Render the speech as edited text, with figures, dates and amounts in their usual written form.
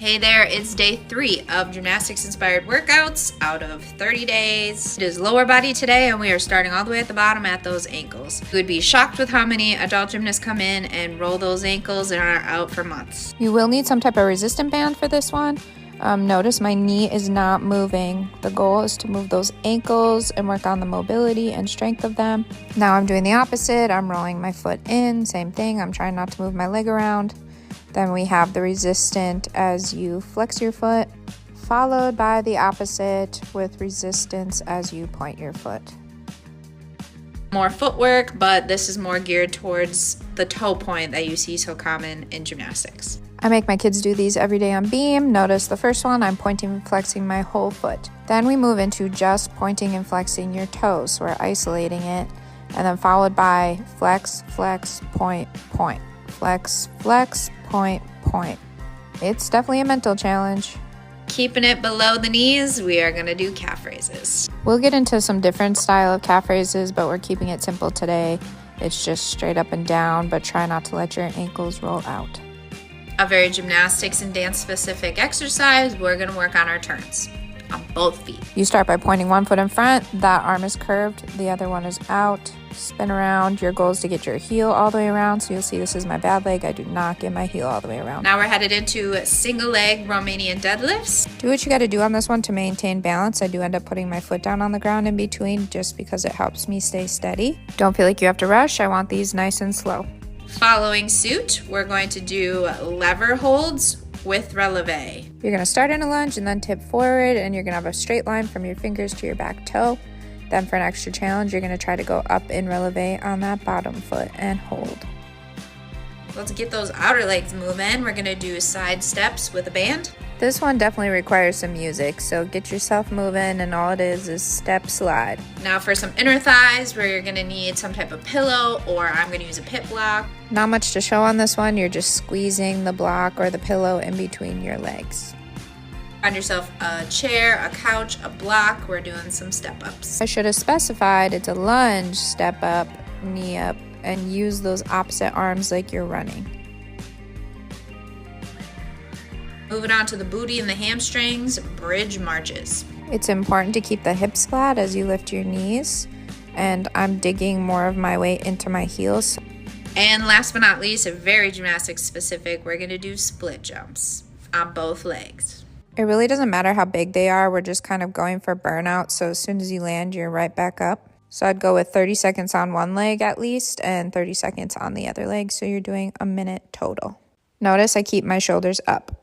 Hey there, it's day 3 of gymnastics inspired workouts out of 30 days. It is lower body today and we are starting all the way at the bottom at those ankles. You would be shocked with how many adult gymnasts come in and roll those ankles and are out for months. You will need some type of resistant band for this one. Notice my knee is not moving. The goal is to move those ankles and work on the mobility and strength of them. Now I'm doing the opposite. I'm rolling my foot in, same thing. I'm trying not to move my leg around. Then we have the resistant as you flex your foot, followed by the opposite with resistance as you point your foot. More footwork, but this is more geared towards the toe point that you see so common in gymnastics. I make my kids do these every day on beam. Notice the first one, I'm pointing and flexing my whole foot. Then we move into just pointing and flexing your toes. So we're isolating it, and then followed by flex, flex, point, point. Flex, flex, point, point. It's definitely a mental challenge. Keeping it below the knees, we are going to do calf raises. We'll get into some different style of calf raises, but we're keeping it simple today. It's just straight up and down, but try not to let your ankles roll out. A very gymnastics and dance specific exercise, we're going to work on our turns on both feet. You start by pointing one foot in front, that arm is curved, the other one is out. Spin around. Your goal is to get your heel all the way around. So you'll see this is my bad leg. I do not get my heel all the way around. Now we're headed into single leg Romanian deadlifts. Do what you got to do on this one to maintain balance. I do end up putting my foot down on the ground in between just because it helps me stay steady. Don't feel like you have to rush. I want these nice and slow. Following suit, we're going to do lever holds with releve. You're going to start in a lunge and then tip forward, and you're going to have a straight line from your fingers to your back toe. Then for an extra challenge, you're going to try to go up in releve on that bottom foot and hold. Let's get those outer legs moving. We're going to do side steps with a band. This one definitely requires some music, so get yourself moving, and all it is step slide. Now for some inner thighs, where you're going to need some type of pillow, or I'm going to use a pit block. Not much to show on this one. You're just squeezing the block or the pillow in between your legs. Find yourself a chair, a couch, a block. We're doing some step ups. I should have specified it's a lunge, step up, knee up, and use those opposite arms like you're running. Moving on to the booty and the hamstrings, bridge marches. It's important to keep the hips flat as you lift your knees, and I'm digging more of my weight into my heels. And last but not least, very gymnastics specific, we're gonna do split jumps on both legs. It really doesn't matter how big they are. We're just kind of going for burnout. So as soon as you land, you're right back up. So I'd go with 30 seconds on one leg at least and 30 seconds on the other leg. So you're doing a minute total. Notice I keep my shoulders up.